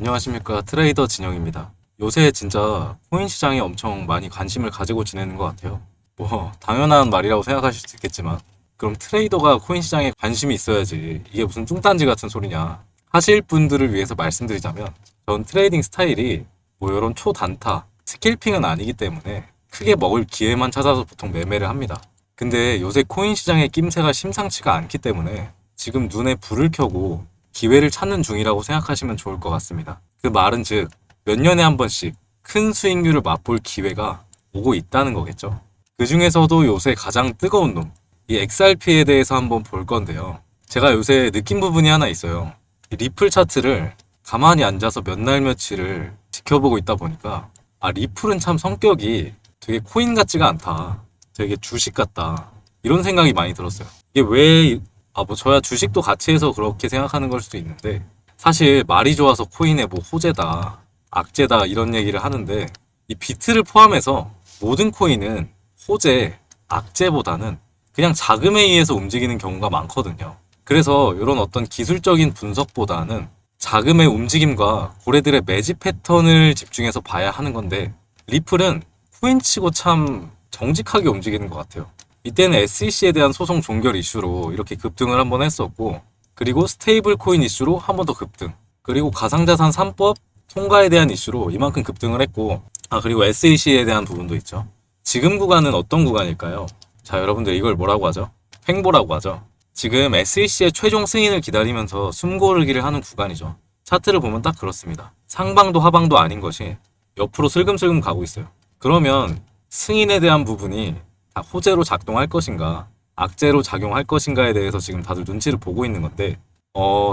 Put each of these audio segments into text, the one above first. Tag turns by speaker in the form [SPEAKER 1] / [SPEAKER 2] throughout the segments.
[SPEAKER 1] 안녕하십니까. 트레이더 진영입니다. 요새 진짜 코인 시장에 엄청 많이 관심을 가지고 지내는 것 같아요. 뭐, 당연한 말이라고 생각하실 수 있겠지만, 그럼 트레이더가 코인 시장에 관심이 있어야지. 이게 무슨 뚱딴지 같은 소리냐. 하실 분들을 위해서 말씀드리자면, 전 트레이딩 스타일이 뭐 이런 초단타, 스킬핑은 아니기 때문에 크게 먹을 기회만 찾아서 보통 매매를 합니다. 근데 요새 코인 시장의 낌새가 심상치가 않기 때문에 지금 눈에 불을 켜고 기회를 찾는 중이라고 생각하시면 좋을 것 같습니다. 그 말은 즉, 몇 년에 한 번씩 큰 수익률을 맛볼 기회가 오고 있다는 거겠죠. 그 중에서도 요새 가장 뜨거운 놈, 이 XRP에 대해서 한번 볼 건데요. 제가 요새 느낀 부분이 하나 있어요. 이 리플 차트를 가만히 앉아서 몇 날 며칠을 지켜보고 있다 보니까, 리플은 참 성격이 되게 코인 같지가 않다. 되게 주식 같다. 이런 생각이 많이 들었어요. 이게 왜 뭐 저야 주식도 같이 해서 그렇게 생각하는 걸 수도 있는데, 사실 말이 좋아서 코인에 뭐 호재다, 악재다 이런 얘기를 하는데, 이 비트를 포함해서 모든 코인은 호재, 악재보다는 그냥 자금에 의해서 움직이는 경우가 많거든요. 그래서 이런 어떤 기술적인 분석보다는 자금의 움직임과 고래들의 매집 패턴을 집중해서 봐야 하는 건데, 리플은 코인치고 참 정직하게 움직이는 것 같아요. 이때는 SEC에 대한 소송 종결 이슈로 이렇게 급등을 한번 했었고, 그리고 스테이블 코인 이슈로 한 번 더 급등, 그리고 가상자산 3법 통과에 대한 이슈로 이만큼 급등을 했고, 그리고 SEC에 대한 부분도 있죠. 지금 구간은 어떤 구간일까요? 자, 여러분들 이걸 뭐라고 하죠? 횡보라고 하죠. 지금 SEC의 최종 승인을 기다리면서 숨고르기를 하는 구간이죠. 차트를 보면 딱 그렇습니다. 상방도 하방도 아닌 것이 옆으로 슬금슬금 가고 있어요. 그러면 승인에 대한 부분이 다 호재로 작동할 것인가, 악재로 작용할 것인가에 대해서 지금 다들 눈치를 보고 있는 건데,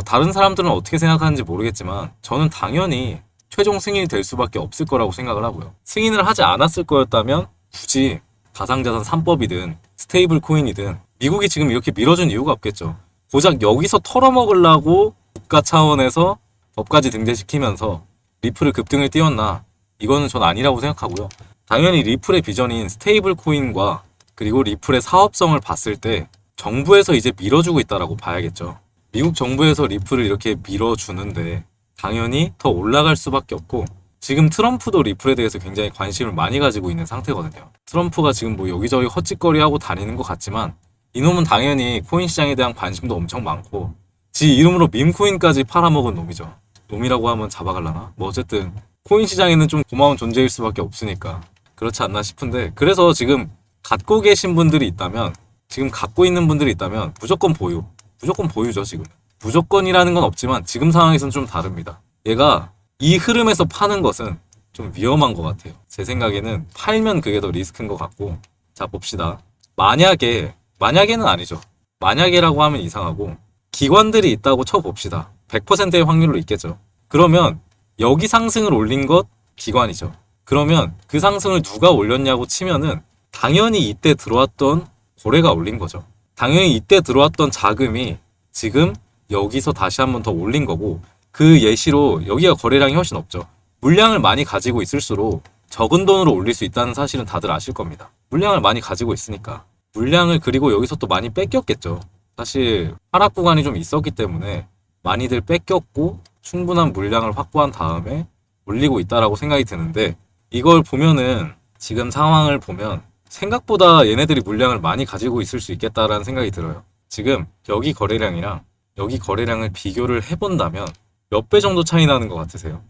[SPEAKER 1] 다른 사람들은 어떻게 생각하는지 모르겠지만, 저는 당연히 최종 승인이 될 수밖에 없을 거라고 생각을 하고요. 승인을 하지 않았을 거였다면, 굳이 가상자산 3법이든 스테이블 코인이든 미국이 지금 이렇게 밀어준 이유가 없겠죠. 고작 여기서 털어먹으려고 국가 차원에서 법까지 등재시키면서 리플을 급등을 띄웠나? 이거는 전 아니라고 생각하고요. 당연히 리플의 비전인 스테이블 코인과 그리고 리플의 사업성을 봤을 때 정부에서 이제 밀어주고 있다라고 봐야겠죠. 미국 정부에서 리플을 이렇게 밀어주는데 당연히 더 올라갈 수밖에 없고, 지금 트럼프도 리플에 대해서 굉장히 관심을 많이 가지고 있는 상태거든요. 트럼프가 지금 뭐 여기저기 헛짓거리하고 다니는 것 같지만, 이놈은 당연히 코인 시장에 대한 관심도 엄청 많고, 지 이름으로 밈코인까지 팔아먹은 놈이죠. 놈이라고 하면 잡아갈라나? 뭐 어쨌든 코인 시장에는 좀 고마운 존재일 수밖에 없으니까 그렇지 않나 싶은데, 그래서 지금 갖고 계신 분들이 있다면, 지금 갖고 있는 분들이 있다면 무조건 보유. 무조건 보유죠, 지금. 무조건이라는 건 없지만 지금 상황에서는 좀 다릅니다. 얘가 이 흐름에서 파는 것은 좀 위험한 것 같아요. 제 생각에는 팔면 그게 더 리스크인 것 같고. 자, 봅시다. 만약에는 아니죠. 만약에라고 하면 이상하고, 기관들이 있다고 쳐봅시다. 100%의 확률로 있겠죠. 그러면 여기 상승을 올린 것 기관이죠. 그러면 그 상승을 누가 올렸냐고 치면은 당연히 이때 들어왔던 고래가 올린 거죠. 당연히 이때 들어왔던 자금이 지금 여기서 다시 한번 더 올린 거고, 그 예시로 여기가 거래량이 훨씬 없죠. 물량을 많이 가지고 있을수록 적은 돈으로 올릴 수 있다는 사실은 다들 아실 겁니다. 물량을 많이 가지고 있으니까. 물량을 그리고 여기서 또 많이 뺏겼겠죠. 사실 하락 구간이 좀 있었기 때문에 많이들 뺏겼고 충분한 물량을 확보한 다음에 올리고 있다라고 생각이 드는데, 이걸 보면은 지금 상황을 보면 생각보다 얘네들이 물량을 많이 가지고 있을 수 있겠다라는 생각이 들어요. 지금 여기 거래량이랑 여기 거래량을 비교를 해본다면 몇 배 정도 차이 나는 것 같으세요?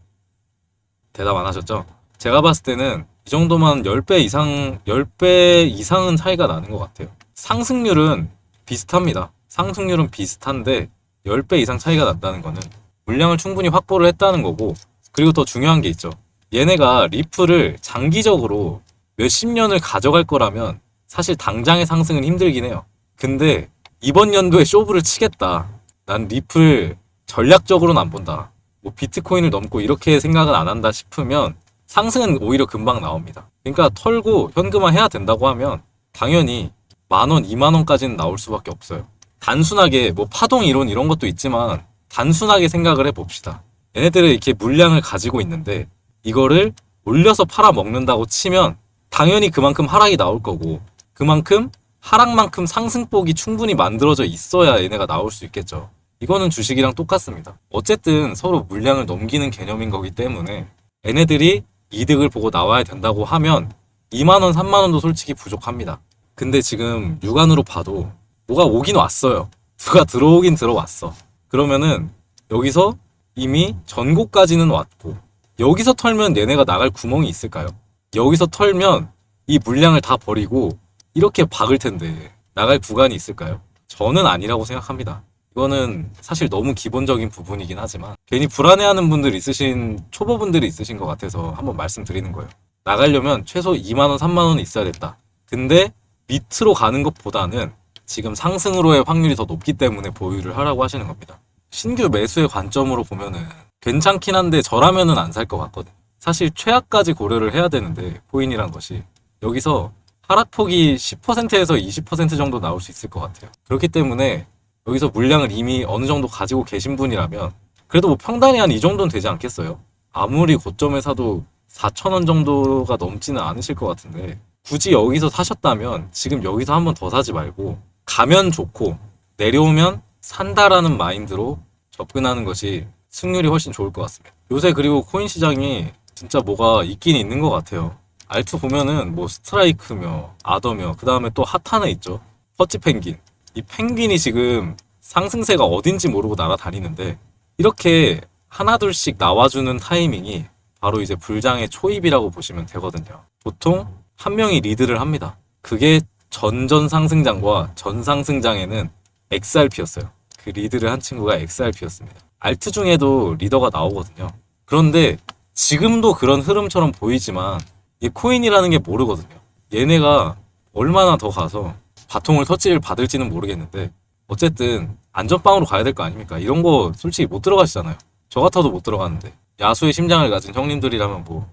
[SPEAKER 1] 대답 안 하셨죠? 제가 봤을 때는 이 정도만 10배 이상, 10배 이상은 차이가 나는 것 같아요. 상승률은 비슷합니다. 상승률은 비슷한데 10배 이상 차이가 난다는 거는 물량을 충분히 확보를 했다는 거고, 그리고 더 중요한 게 있죠. 얘네가 리플을 장기적으로 몇십 년을 가져갈 거라면 사실 당장의 상승은 힘들긴 해요. 근데 이번 연도에 쇼부를 치겠다, 난 리플 전략적으로는 안 본다, 뭐 비트코인을 넘고 이렇게 생각은 안 한다 싶으면 상승은 오히려 금방 나옵니다. 그러니까 털고 현금화 해야 된다고 하면 당연히 10,000원, 20,000원까지는 나올 수밖에 없어요. 단순하게 뭐 파동 이론 이런 것도 있지만 단순하게 생각을 해봅시다. 얘네들은 이렇게 물량을 가지고 있는데 이거를 올려서 팔아먹는다고 치면 당연히 그만큼 하락이 나올 거고, 그만큼 하락만큼 상승폭이 충분히 만들어져 있어야 얘네가 나올 수 있겠죠. 이거는 주식이랑 똑같습니다. 어쨌든 서로 물량을 넘기는 개념인 거기 때문에 얘네들이 이득을 보고 나와야 된다고 하면 2만 원, 3만 원도 솔직히 부족합니다. 근데 지금 육안으로 봐도 뭐가 오긴 왔어요. 누가 들어오긴 들어왔어. 그러면은 여기서 이미 전고까지는 왔고 여기서 털면 얘네가 나갈 구멍이 있을까요? 여기서 털면 이 물량을 다 버리고 이렇게 박을 텐데 나갈 구간이 있을까요? 저는 아니라고 생각합니다. 이거는 사실 너무 기본적인 부분이긴 하지만 괜히 불안해하는 분들 있으신 초보분들이 있으신 것 같아서 한번 말씀드리는 거예요. 나가려면 최소 2만 원, 3만 원은 있어야 됐다. 근데 밑으로 가는 것보다는 지금 상승으로의 확률이 더 높기 때문에 보유를 하라고 하시는 겁니다. 신규 매수의 관점으로 보면은 괜찮긴 한데 저라면은 안 살 것 같거든. 사실 최악까지 고려를 해야 되는데 코인이란 것이 여기서 하락폭이 10%에서 20% 정도 나올 수 있을 것 같아요. 그렇기 때문에 여기서 물량을 이미 어느 정도 가지고 계신 분이라면 그래도 뭐 평단이 한 이 정도는 되지 않겠어요? 아무리 고점에 사도 4,000원 정도가 넘지는 않으실 것 같은데 굳이 여기서 사셨다면 지금 여기서 한 번 더 사지 말고 가면 좋고 내려오면 산다라는 마인드로 접근하는 것이 승률이 훨씬 좋을 것 같습니다. 요새 그리고 코인 시장이 진짜 뭐가 있긴 있는 것 같아요. 알트 보면은 뭐 스트라이크며 아더며 그 다음에 또 핫하나 있죠. 퍼치 펭귄. 이 펭귄이 지금 상승세가 어딘지 모르고 날아다니는데 이렇게 하나둘씩 나와주는 타이밍이 바로 이제 불장의 초입이라고 보시면 되거든요. 보통 한 명이 리드를 합니다. 그게 전전 상승장과 전 상승장에는 XRP였어요. 그 리드를 한 친구가 XRP였습니다. 알트 중에도 리더가 나오거든요. 그런데 지금도 그런 흐름처럼 보이지만 이 코인이라는 게 모르거든요. 얘네가 얼마나 더 가서 바통을 터치를 받을지는 모르겠는데 어쨌든 안전빵으로 가야 될 거 아닙니까? 이런 거 솔직히 못 들어가시잖아요. 저 같아도 못 들어가는데 야수의 심장을 가진 형님들이라면 뭐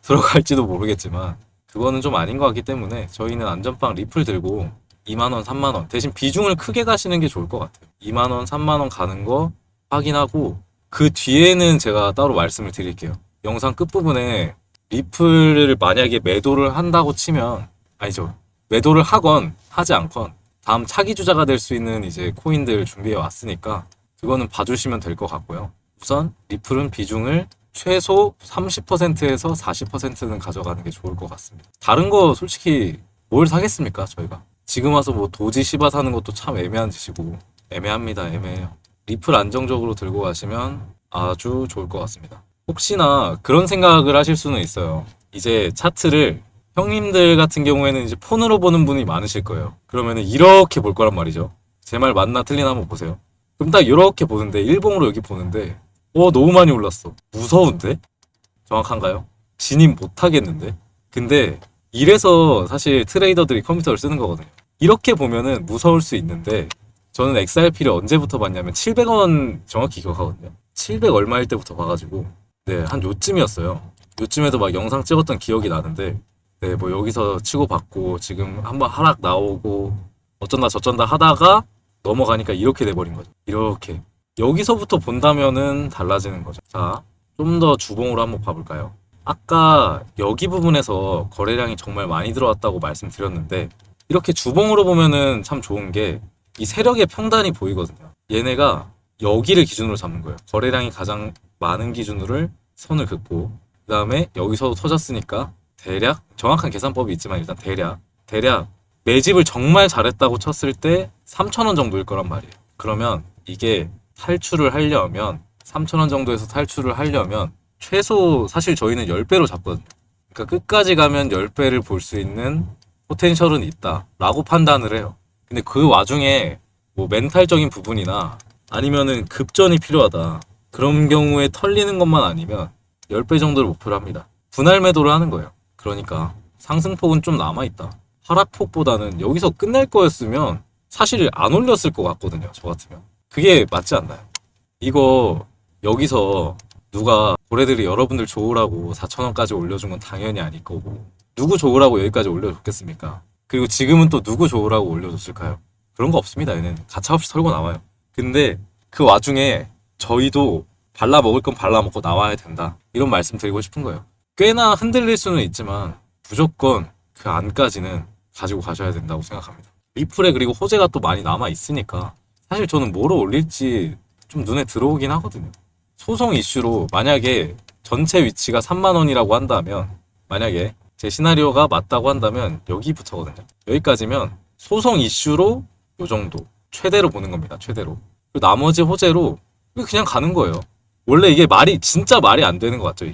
[SPEAKER 1] 들어갈지도 모르겠지만 그거는 좀 아닌 것 같기 때문에 저희는 안전빵 리플 들고 2만원, 3만원 대신 비중을 크게 가시는 게 좋을 것 같아요. 2만원, 3만원 가는 거 확인하고 그 뒤에는 제가 따로 말씀을 드릴게요. 영상 끝부분에 리플을 만약에 매도를 한다고 치면 아니죠. 매도를 하건 하지 않건 다음 차기 주자가 될 수 있는 이제 코인들 준비해 왔으니까 그거는 봐주시면 될 것 같고요. 우선 리플은 비중을 최소 30%에서 40%는 가져가는 게 좋을 것 같습니다. 다른 거 솔직히 뭘 사겠습니까, 저희가? 지금 와서 뭐 도지 시바 사는 것도 참 애매한 짓이고 애매합니다. 애매해요. 리플 안정적으로 들고 가시면 아주 좋을 것 같습니다. 혹시나 그런 생각을 하실 수는 있어요. 이제 차트를 형님들 같은 경우에는 이제 폰으로 보는 분이 많으실 거예요. 그러면은 이렇게 볼 거란 말이죠. 제 말 맞나 틀리나 한번 보세요. 그럼 딱 이렇게 보는데 일봉으로 여기 보는데 너무 많이 올랐어. 무서운데? 정확한가요? 진입 못 하겠는데? 근데 이래서 사실 트레이더들이 컴퓨터를 쓰는 거거든요. 이렇게 보면은 무서울 수 있는데 저는 XRP를 언제부터 봤냐면 700원 정확히 기억하거든요. 700 얼마일 때부터 봐가지고 네, 한 요쯤이었어요. 요쯤에도 막 영상 찍었던 기억이 나는데 네, 뭐 여기서 치고받고 지금 한번 하락 나오고 어쩐다 저쩐다 하다가 넘어가니까 이렇게 돼버린 거죠. 이렇게. 여기서부터 본다면은 달라지는 거죠. 자, 좀 더 주봉으로 한번 봐볼까요? 아까 여기 부분에서 거래량이 정말 많이 들어왔다고 말씀드렸는데 이렇게 주봉으로 보면은 참 좋은 게 이 세력의 평단이 보이거든요. 얘네가 여기를 기준으로 잡는 거예요. 거래량이 가장 많은 기준으로를 선을 긋고 그 다음에 여기서도 터졌으니까 대략 정확한 계산법이 있지만 일단 대략 매집을 정말 잘했다고 쳤을 때 3,000원 정도일 거란 말이에요. 그러면 이게 탈출을 하려면 3,000원 정도에서 탈출을 하려면 최소 사실 저희는 10배로 잡거든요. 그러니까 끝까지 가면 10배를 볼 수 있는 포텐셜은 있다 라고 판단을 해요. 근데 그 와중에 뭐 멘탈적인 부분이나 아니면은 급전이 필요하다 그런 경우에 털리는 것만 아니면 10배 정도를 목표로 합니다. 분할 매도를 하는 거예요. 그러니까 상승폭은 좀 남아있다. 하락폭보다는 여기서 끝낼 거였으면 사실 안 올렸을 것 같거든요. 저 같으면. 그게 맞지 않나요? 이거 여기서 누가 고래들이 여러분들 좋으라고 4,000원까지 올려준 건 당연히 아닐 거고 누구 좋으라고 여기까지 올려줬겠습니까? 그리고 지금은 또 누구 좋으라고 올려줬을까요? 그런 거 없습니다. 얘는 가차없이 털고 나와요. 근데 그 와중에 저희도 발라먹을 건 발라먹고 나와야 된다. 이런 말씀 드리고 싶은 거예요. 꽤나 흔들릴 수는 있지만 무조건 그 안까지는 가지고 가셔야 된다고 생각합니다. 리플에 그리고 호재가 또 많이 남아 있으니까 사실 저는 뭐로 올릴지 좀 눈에 들어오긴 하거든요. 소송 이슈로 만약에 전체 위치가 3만 원이라고 한다면, 만약에 제 시나리오가 맞다고 한다면 여기부터거든요. 여기까지면 소송 이슈로 요 정도 최대로 보는 겁니다. 최대로. 그리고 나머지 호재로 그냥 가는 거예요. 원래 이게 진짜 말이 안 되는 것 같죠,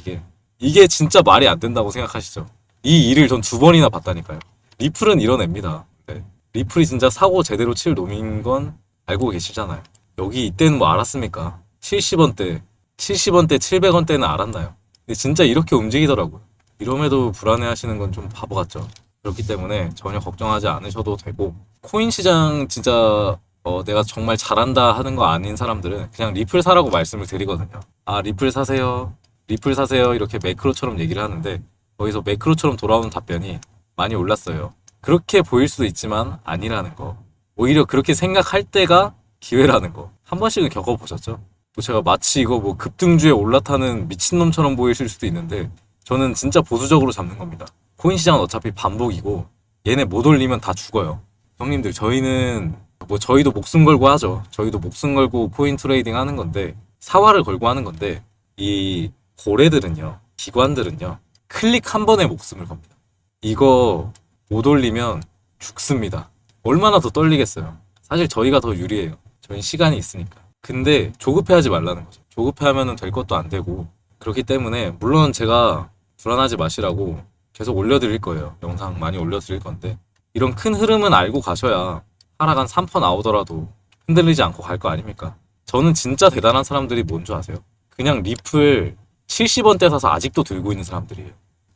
[SPEAKER 1] 이게 진짜 말이 안 된다고 생각하시죠? 이 일을 전 2번이나 봤다니까요. 리플은 이뤄냅니다. 네. 리플이 진짜 사고 제대로 칠 놈인 건 알고 계시잖아요. 여기 이때는 뭐 알았습니까? 70원대, 70원대, 700원대는 알았나요? 근데 진짜 이렇게 움직이더라고요. 이럼에도 불안해하시는 건 좀 바보 같죠. 그렇기 때문에 전혀 걱정하지 않으셔도 되고, 코인 시장 진짜 내가 정말 잘한다 하는 거 아닌 사람들은 그냥 리플 사라고 말씀을 드리거든요. 아, 리플 사세요. 리플 사세요. 이렇게 매크로처럼 얘기를 하는데 거기서 매크로처럼 돌아오는 답변이 많이 올랐어요. 그렇게 보일 수도 있지만 아니라는 거. 오히려 그렇게 생각할 때가 기회라는 거. 한 번씩은 겪어보셨죠? 뭐 제가 마치 이거 뭐 급등주에 올라타는 미친놈처럼 보이실 수도 있는데 저는 진짜 보수적으로 잡는 겁니다. 코인 시장은 어차피 반복이고 얘네 못 올리면 다 죽어요. 형님들, 저희도 목숨 걸고 하죠. 저희도 목숨 걸고 코인 트레이딩 하는 건데, 사활을 걸고 하는 건데, 이 고래들은요, 기관들은요, 클릭 한 번에 목숨을 겁니다. 이거 못 올리면 죽습니다. 얼마나 더 떨리겠어요. 사실 저희가 더 유리해요. 저희는 시간이 있으니까. 근데 조급해하지 말라는 거죠. 조급해하면 될 것도 안 되고, 그렇기 때문에 물론 제가 불안하지 마시라고 계속 올려드릴 거예요. 영상 많이 올려드릴 건데, 이런 큰 흐름은 알고 가셔야 하락 한 3% 나오더라도 흔들리지 않고 갈 거 아닙니까? 저는 진짜 대단한 사람들이 뭔 줄 아세요? 그냥 리플 70원대 사서 아직도 들고 있는 사람들이에요.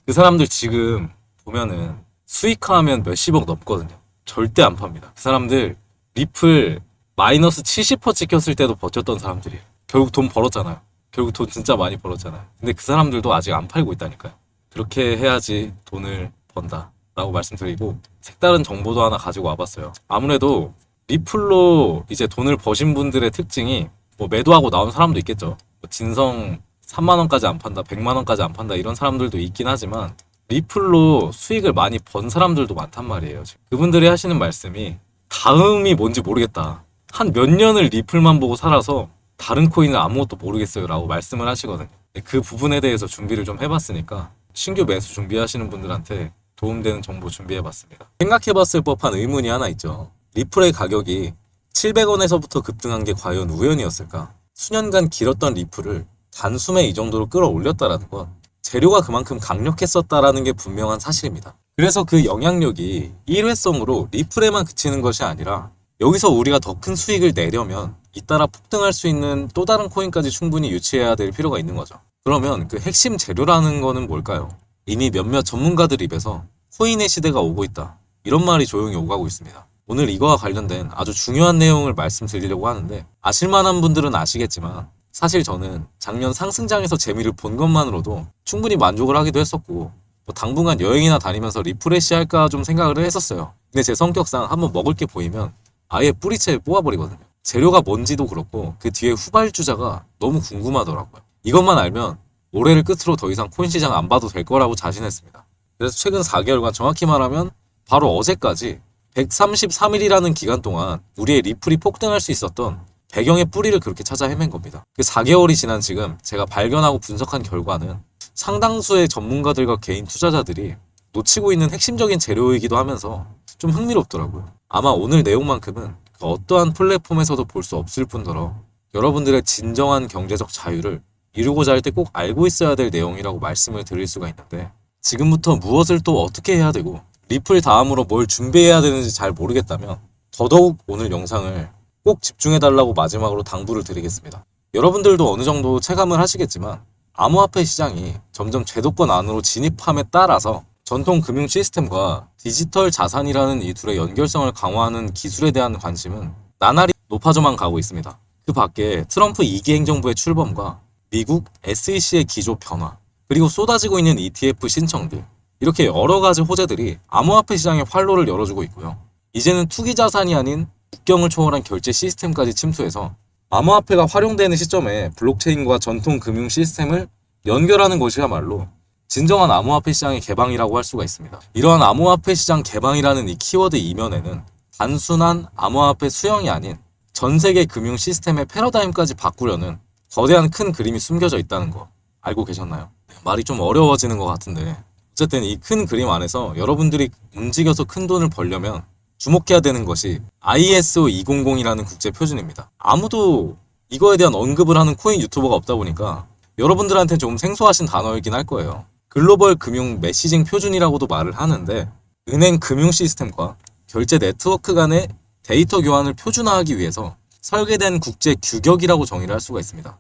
[SPEAKER 1] 그 사람들 지금 보면은 수익화하면 몇십억 넘거든요. 절대 안 팝니다. 그 사람들 리플 마이너스 70% 찍혔을 때도 버텼던 사람들이에요. 결국 돈 벌었잖아요. 결국 돈 진짜 많이 벌었잖아요. 근데 그 사람들도 아직 안 팔고 있다니까요. 그렇게 해야지 돈을 번다 라고 말씀드리고, 색다른 정보도 하나 가지고 와봤어요. 아무래도 리플로 이제 돈을 버신 분들의 특징이, 뭐 매도하고 나온 사람도 있겠죠. 뭐 진성 3만 원까지 안 판다, 100만 원까지 안 판다 이런 사람들도 있긴 하지만 리플로 수익을 많이 번 사람들도 많단 말이에요. 그분들이 하시는 말씀이 다음이 뭔지 모르겠다. 한 몇 년을 리플만 보고 살아서 다른 코인은 아무것도 모르겠어요 라고 말씀을 하시거든요. 그 부분에 대해서 준비를 좀 해봤으니까 신규 매수 준비하시는 분들한테 도움되는 정보 준비해봤습니다. 생각해봤을 법한 의문이 하나 있죠. 리플의 가격이 700원에서부터 급등한 게 과연 우연이었을까? 수년간 길었던 리플을 단숨에 이 정도로 끌어올렸다라는 건 재료가 그만큼 강력했었다라는 게 분명한 사실입니다. 그래서 그 영향력이 일회성으로 리플에만 그치는 것이 아니라 여기서 우리가 더 큰 수익을 내려면 잇따라 폭등할 수 있는 또 다른 코인까지 충분히 유치해야 될 필요가 있는 거죠. 그러면 그 핵심 재료라는 거는 뭘까요? 이미 몇몇 전문가들 입에서 코인의 시대가 오고 있다, 이런 말이 조용히 오가고 있습니다. 오늘 이거와 관련된 아주 중요한 내용을 말씀드리려고 하는데, 아실만한 분들은 아시겠지만 사실 저는 작년 상승장에서 재미를 본 것만으로도 충분히 만족을 하기도 했었고, 뭐 당분간 여행이나 다니면서 리프레시 할까 좀 생각을 했었어요. 근데 제 성격상 한번 먹을 게 보이면 아예 뿌리채 뽑아버리거든요. 재료가 뭔지도 그렇고 그 뒤에 후발주자가 너무 궁금하더라고요. 이것만 알면 올해를 끝으로 더 이상 코인 시장 안 봐도 될 거라고 자신했습니다. 그래서 최근 4개월간, 정확히 말하면 바로 어제까지 133일이라는 기간 동안 우리의 리플이 폭등할 수 있었던 배경의 뿌리를 그렇게 찾아 헤맨 겁니다. 그 4개월이 지난 지금 제가 발견하고 분석한 결과는 상당수의 전문가들과 개인 투자자들이 놓치고 있는 핵심적인 재료이기도 하면서 좀 흥미롭더라고요. 아마 오늘 내용만큼은 그 어떠한 플랫폼에서도 볼 수 없을 뿐더러 여러분들의 진정한 경제적 자유를 이루고자 할 때 꼭 알고 있어야 될 내용이라고 말씀을 드릴 수가 있는데, 지금부터 무엇을 또 어떻게 해야 되고 리플 다음으로 뭘 준비해야 되는지 잘 모르겠다면 더더욱 오늘 영상을 꼭 집중해달라고 마지막으로 당부를 드리겠습니다. 여러분들도 어느 정도 체감을 하시겠지만 암호화폐 시장이 점점 제도권 안으로 진입함에 따라서 전통 금융 시스템과 디지털 자산이라는 이 둘의 연결성을 강화하는 기술에 대한 관심은 나날이 높아져만 가고 있습니다. 그 밖에 트럼프 2기 행정부의 출범과 미국 SEC의 기조 변화, 그리고 쏟아지고 있는 ETF 신청들, 이렇게 여러 가지 호재들이 암호화폐 시장에 활로를 열어주고 있고요. 이제는 투기 자산이 아닌 국경을 초월한 결제 시스템까지 침투해서 암호화폐가 활용되는 시점에 블록체인과 전통 금융 시스템을 연결하는 것이야말로 진정한 암호화폐 시장의 개방이라고 할 수가 있습니다. 이러한 암호화폐 시장 개방이라는 이 키워드 이면에는 단순한 암호화폐 수용이 아닌 전 세계 금융 시스템의 패러다임까지 바꾸려는 거대한 큰 그림이 숨겨져 있다는 거 알고 계셨나요? 말이 좀 어려워지는 것 같은데 어쨌든 이 큰 그림 안에서 여러분들이 움직여서 큰 돈을 벌려면 주목해야 되는 것이 ISO 200이라는 국제 표준입니다. 아무도 이거에 대한 언급을 하는 코인 유튜버가 없다 보니까 여러분들한테 좀 생소하신 단어이긴 할 거예요. 글로벌 금융 메시징 표준이라고도 말을 하는데 은행 금융 시스템과 결제 네트워크 간의 데이터 교환을 표준화하기 위해서 설계된 국제 규격이라고 정의를 할 수가 있습니다.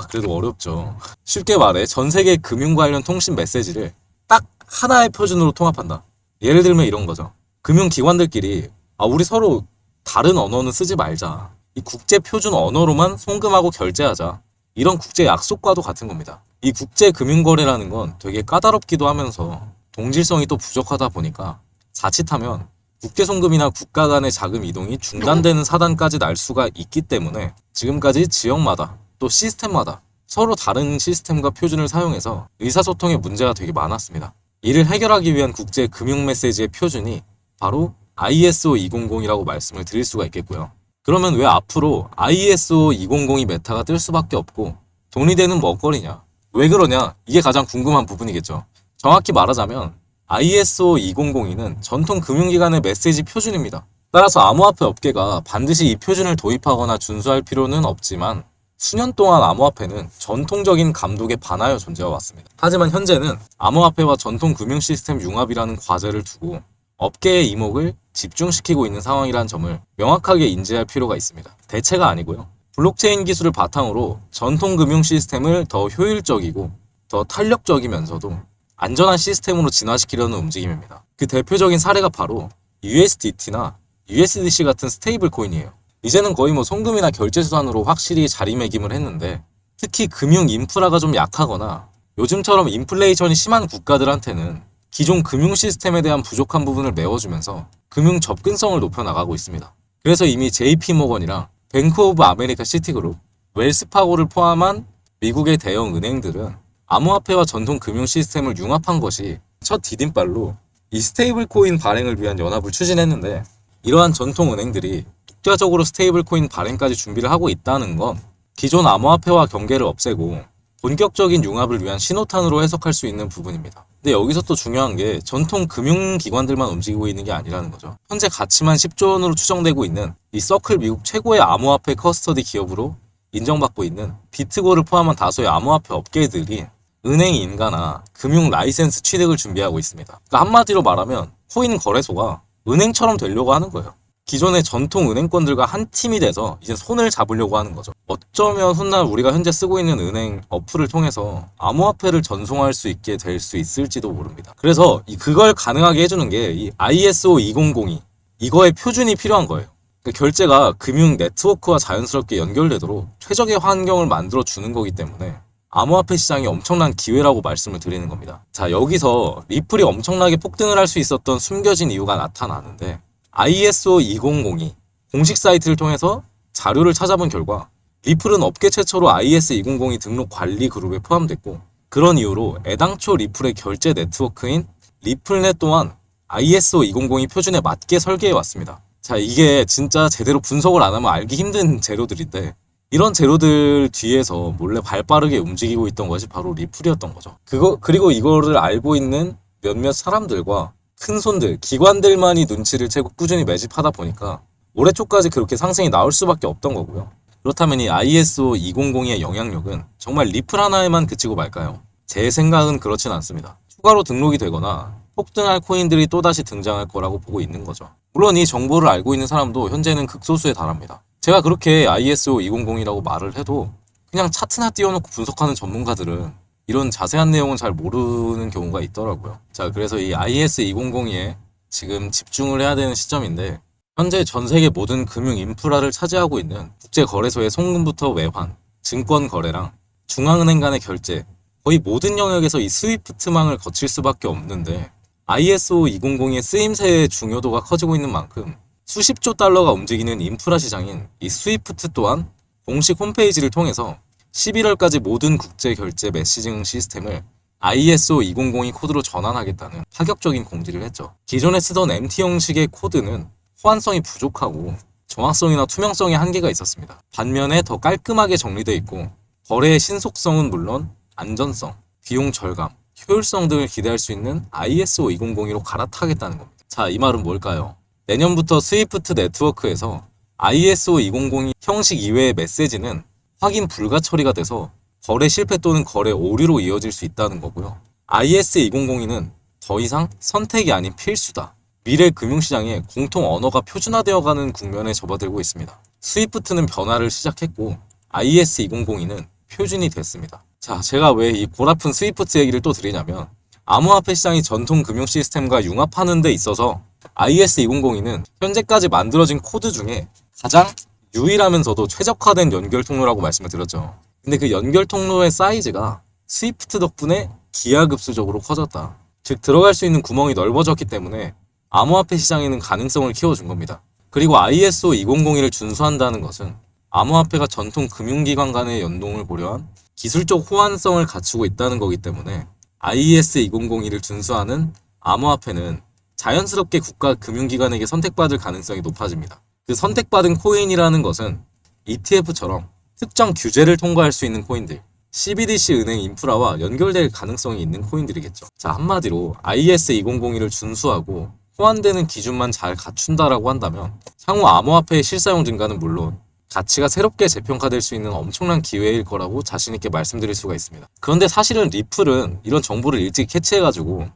[SPEAKER 1] 그래도 어렵죠. 쉽게 말해 전 세계 금융 관련 통신 메시지를 딱 하나의 표준으로 통합한다. 예를 들면 이런 거죠. 금융기관들끼리 우리 서로 다른 언어는 쓰지 말자. 이 국제 표준 언어로만 송금하고 결제하자. 이런 국제 약속과도 같은 겁니다. 이 국제 금융거래라는 건 되게 까다롭기도 하면서 동질성이 또 부족하다 보니까 자칫하면 국제송금이나 국가 간의 자금 이동이 중단되는 사단까지 날 수가 있기 때문에 지금까지 지역마다 또 시스템마다 서로 다른 시스템과 표준을 사용해서 의사소통에 문제가 되게 많았습니다. 이를 해결하기 위한 국제 금융 메시지의 표준이 바로 ISO 200이라고 말씀을 드릴 수가 있겠고요. 그러면 왜 앞으로 ISO 200이 메타가 뜰 수밖에 없고 돈이 되는 먹거리냐? 왜 그러냐? 이게 가장 궁금한 부분이겠죠. 정확히 말하자면 ISO 2002는 전통 금융기관의 메시지 표준입니다. 따라서 암호화폐 업계가 반드시 이 표준을 도입하거나 준수할 필요는 없지만 수년 동안 암호화폐는 전통적인 감독에 반하여 존재해 왔습니다. 하지만 현재는 암호화폐와 전통 금융 시스템 융합이라는 과제를 두고 업계의 이목을 집중시키고 있는 상황이라는 점을 명확하게 인지할 필요가 있습니다. 대체가 아니고요. 블록체인 기술을 바탕으로 전통 금융 시스템을 더 효율적이고 더 탄력적이면서도 안전한 시스템으로 진화시키려는 움직임입니다. 그 대표적인 사례가 바로 USDT나 USDC 같은 스테이블 코인이에요. 이제는 거의 송금이나 결제 수단으로 확실히 자리매김을 했는데 특히 금융 인프라가 좀 약하거나 요즘처럼 인플레이션이 심한 국가들한테는 기존 금융 시스템에 대한 부족한 부분을 메워주면서 금융 접근성을 높여나가고 있습니다. 그래서 이미 JP모건이랑 뱅크 오브 아메리카 시티그룹, 웰스파고를 포함한 미국의 대형 은행들은 암호화폐와 전통 금융 시스템을 융합한 것이 첫 디딤발로 이 스테이블 코인 발행을 위한 연합을 추진했는데 이러한 전통 은행들이 독자적으로 스테이블 코인 발행까지 준비를 하고 있다는 건 기존 암호화폐와 경계를 없애고 본격적인 융합을 위한 신호탄으로 해석할 수 있는 부분입니다. 근데 여기서 또 중요한 게 전통 금융기관들만 움직이고 있는 게 아니라는 거죠. 현재 가치만 10조 원으로 추정되고 있는 이 서클 미국 최고의 암호화폐 커스터디 기업으로 인정받고 있는 비트고를 포함한 다수의 암호화폐 업계들이 은행 인가나 금융 라이센스 취득을 준비하고 있습니다. 그러니까 한마디로 말하면 코인 거래소가 은행처럼 되려고 하는 거예요. 기존의 전통 은행권들과 한 팀이 돼서 이제 손을 잡으려고 하는 거죠. 어쩌면 훗날 우리가 현재 쓰고 있는 은행 어플을 통해서 암호화폐를 전송할 수 있게 될 수 있을지도 모릅니다. 그래서 그걸 가능하게 해주는 게 이 ISO 2002 이거의 표준이 필요한 거예요. 그러니까 결제가 금융 네트워크와 자연스럽게 연결되도록 최적의 환경을 만들어 주는 거기 때문에 암호화폐 시장이 엄청난 기회라고 말씀을 드리는 겁니다. 자, 여기서 리플이 엄청나게 폭등을 할 수 있었던 숨겨진 이유가 나타나는데 ISO 2002 공식 사이트를 통해서 자료를 찾아본 결과 리플은 업계 최초로 ISO 2002 등록 관리 그룹에 포함됐고 그런 이유로 애당초 리플의 결제 네트워크인 리플넷 또한 ISO 2002 표준에 맞게 설계해 왔습니다. 자, 이게 진짜 제대로 분석을 안 하면 알기 힘든 재료들인데 이런 재료들 뒤에서 몰래 발빠르게 움직이고 있던 것이 바로 리플이었던 거죠. 그리고 이거를 알고 있는 몇몇 사람들과 큰 손들, 기관들만이 눈치를 채고 꾸준히 매집하다 보니까 올해 초까지 그렇게 상승이 나올 수밖에 없던 거고요. 그렇다면 이 ISO 2002의 영향력은 정말 리플 하나에만 그치고 말까요? 제 생각은 그렇진 않습니다. 추가로 등록이 되거나 폭등할 코인들이 또다시 등장할 거라고 보고 있는 거죠. 물론 이 정보를 알고 있는 사람도 현재는 극소수에 달합니다. 제가 그렇게 ISO 2002라고 말을 해도 그냥 차트나 띄워놓고 분석하는 전문가들은 이런 자세한 내용은 잘 모르는 경우가 있더라고요. 자, 그래서 이 IS 2002에 지금 집중을 해야 되는 시점인데 현재 전 세계 모든 금융 인프라를 차지하고 있는 국제거래소의 송금부터 외환, 증권 거래랑 중앙은행 간의 결제 거의 모든 영역에서 이 스위프트망을 거칠 수밖에 없는데 ISO 2002의 쓰임새의 중요도가 커지고 있는 만큼 수십조 달러가 움직이는 인프라 시장인 이 스위프트 또한 공식 홈페이지를 통해서 11월까지 모든 국제 결제 메시징 시스템을 ISO 2002 코드로 전환하겠다는 파격적인 공지를 했죠. 기존에 쓰던 MT 형식의 코드는 호환성이 부족하고 정확성이나 투명성에 한계가 있었습니다. 반면에 더 깔끔하게 정리되어 있고 거래의 신속성은 물론 안전성, 비용 절감, 효율성 등을 기대할 수 있는 ISO 2002로 갈아타겠다는 겁니다. 자, 이 말은 뭘까요? 내년부터 스위프트 네트워크에서 ISO 2002 형식 이외의 메시지는 확인 불가 처리가 돼서 거래 실패 또는 거래 오류로 이어질 수 있다는 거고요. IS 2002는 더 이상 선택이 아닌 필수다. 미래 금융시장에 공통 언어가 표준화되어가는 국면에 접어들고 있습니다. 스위프트는 변화를 시작했고 IS 2002는 표준이 됐습니다. 자, 제가 왜 이 골아픈 스위프트 얘기를 또 드리냐면 암호화폐 시장이 전통 금융 시스템과 융합하는 데 있어서 IS 2002는 현재까지 만들어진 코드 중에 가장 유일하면서도 최적화된 연결 통로라고 말씀을 드렸죠. 근데 그 연결 통로의 사이즈가 스위프트 덕분에 기하급수적으로 커졌다. 즉 들어갈 수 있는 구멍이 넓어졌기 때문에 암호화폐 시장에는 가능성을 키워준 겁니다. 그리고 ISO 2001을 준수한다는 것은 암호화폐가 전통 금융기관 간의 연동을 고려한 기술적 호환성을 갖추고 있다는 거기 때문에 IS 2001을 준수하는 암호화폐는 자연스럽게 국가 금융기관에게 선택받을 가능성이 높아집니다. 그 선택받은 코인이라는 것은 ETF처럼 특정 규제를 통과할 수 있는 코인들, CBDC 은행 인프라와 연결될 가능성이 있는 코인들이겠죠. 자, 한마디로 IS 2001을 준수하고 호환되는 기준만 잘 갖춘다라고 한다면 향후 암호화폐의 실사용 증가는 물론 가치가 새롭게 재평가될 수 있는 엄청난 기회일 거라고 자신있게 말씀드릴 수가 있습니다. 그런데 사실은 리플은 이런 정보를 일찍 캐치해가지고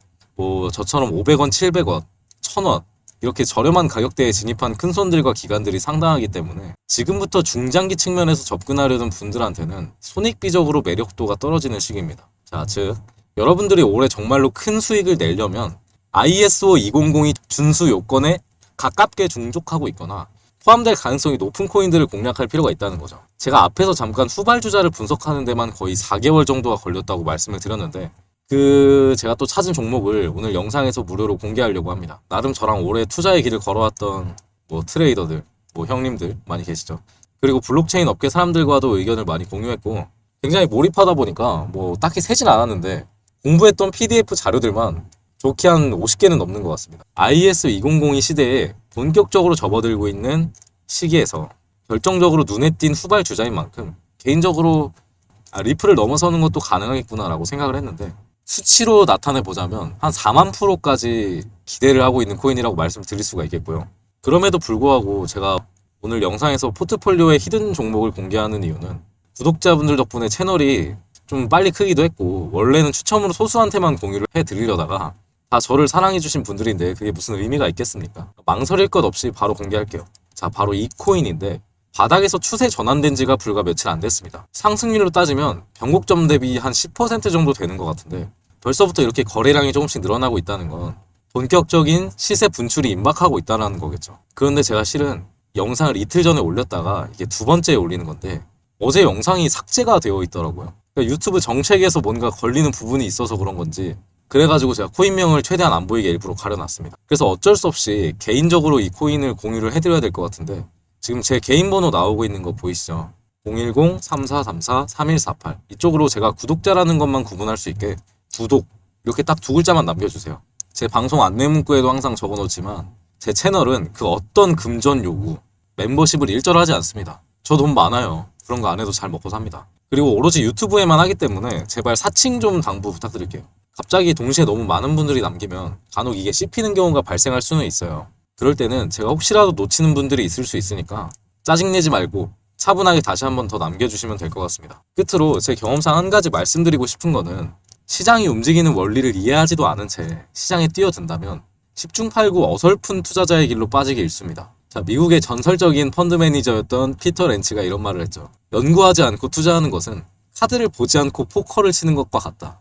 [SPEAKER 1] 저처럼 500원, 700원, 1000원 이렇게 저렴한 가격대에 진입한 큰손들과 기관들이 상당하기 때문에 지금부터 중장기 측면에서 접근하려는 분들한테는 손익비적으로 매력도가 떨어지는 시기입니다. 자, 즉 여러분들이 올해 정말로 큰 수익을 내려면 ISO 2002 준수 요건에 가깝게 충족하고 있거나 포함될 가능성이 높은 코인들을 공략할 필요가 있다는 거죠. 제가 앞에서 잠깐 후발주자를 분석하는 데만 거의 4개월 정도가 걸렸다고 말씀을 드렸는데 제가 또 찾은 종목을 오늘 영상에서 무료로 공개하려고 합니다. 나름 저랑 오래 투자의 길을 걸어왔던 트레이더들, 형님들 많이 계시죠. 그리고 블록체인 업계 사람들과도 의견을 많이 공유했고 굉장히 몰입하다 보니까 딱히 세진 않았는데 공부했던 PDF 자료들만 좋게 한 50개는 넘는 것 같습니다. IS 2002 시대에 본격적으로 접어들고 있는 시기에서 결정적으로 눈에 띈 후발주자인 만큼 개인적으로 리플을 넘어서는 것도 가능하겠구나라고 생각을 했는데 수치로 나타내보자면 한 4만 프로까지 기대를 하고 있는 코인이라고 말씀을 드릴 수가 있겠고요. 그럼에도 불구하고 제가 오늘 영상에서 포트폴리오의 히든 종목을 공개하는 이유는 구독자분들 덕분에 채널이 좀 빨리 크기도 했고 원래는 추첨으로 소수한테만 공유를 해드리려다가 다 저를 사랑해주신 분들인데 그게 무슨 의미가 있겠습니까? 망설일 것 없이 바로 공개할게요. 자, 바로 이 코인인데 바닥에서 추세 전환된 지가 불과 며칠 안 됐습니다. 상승률로 따지면 변곡점 대비 한 10% 정도 되는 것 같은데 벌써부터 이렇게 거래량이 조금씩 늘어나고 있다는 건 본격적인 시세 분출이 임박하고 있다는 거겠죠. 그런데 제가 실은 영상을 이틀 전에 올렸다가 이게 두 번째에 올리는 건데 어제 영상이 삭제가 되어 있더라고요. 그러니까 유튜브 정책에서 뭔가 걸리는 부분이 있어서 그런 건지 그래가지고 제가 코인명을 최대한 안 보이게 일부러 가려놨습니다. 그래서 어쩔 수 없이 개인적으로 이 코인을 공유를 해드려야 될 것 같은데 지금 제 개인 번호 나오고 있는 거 보이시죠? 010-3434-3148 이쪽으로 제가 구독자라는 것만 구분할 수 있게 구독 이렇게 딱 두 글자만 남겨주세요. 제 방송 안내 문구에도 항상 적어놓지만 제 채널은 그 어떤 금전 요구, 멤버십을 일절하지 않습니다. 저 돈 많아요. 그런 거 안 해도 잘 먹고 삽니다. 그리고 오로지 유튜브에만 하기 때문에 제발 사칭 좀 당부 부탁드릴게요. 갑자기 동시에 너무 많은 분들이 남기면 간혹 이게 씹히는 경우가 발생할 수는 있어요. 그럴 때는 제가 혹시라도 놓치는 분들이 있을 수 있으니까 짜증내지 말고 차분하게 다시 한번 더 남겨주시면 될 것 같습니다. 끝으로 제 경험상 한 가지 말씀드리고 싶은 거는 시장이 움직이는 원리를 이해하지도 않은 채 시장에 뛰어든다면 10중 8구 어설픈 투자자의 길로 빠지기 일쑤입니다. 자, 미국의 전설적인 펀드 매니저였던 피터 렌치가 이런 말을 했죠. 연구하지 않고 투자하는 것은 카드를 보지 않고 포커를 치는 것과 같다.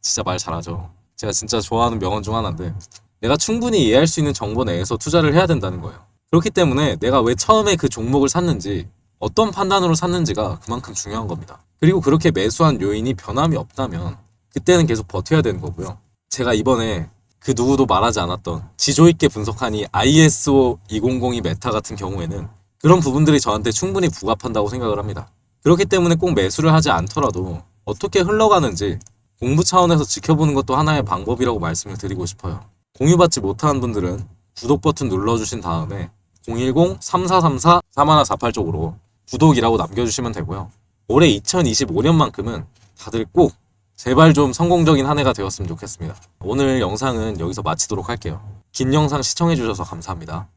[SPEAKER 1] 진짜 말 잘하죠. 제가 진짜 좋아하는 명언 중 하나인데 내가 충분히 이해할 수 있는 정보 내에서 투자를 해야 된다는 거예요. 그렇기 때문에 내가 왜 처음에 그 종목을 샀는지 어떤 판단으로 샀는지가 그만큼 중요한 겁니다. 그리고 그렇게 매수한 요인이 변함이 없다면 그때는 계속 버텨야 되는 거고요. 제가 이번에 그 누구도 말하지 않았던 지조 있게 분석하니 ISO 2002 메타 같은 경우에는 그런 부분들이 저한테 충분히 부합한다고 생각을 합니다. 그렇기 때문에 꼭 매수를 하지 않더라도 어떻게 흘러가는지 공부 차원에서 지켜보는 것도 하나의 방법이라고 말씀을 드리고 싶어요. 공유받지 못한 분들은 구독 버튼 눌러주신 다음에 010-3434-3148 쪽으로 구독이라고 남겨주시면 되고요. 올해 2025년만큼은 다들 꼭 제발 좀 성공적인 한 해가 되었으면 좋겠습니다. 오늘 영상은 여기서 마치도록 할게요. 긴 영상 시청해주셔서 감사합니다.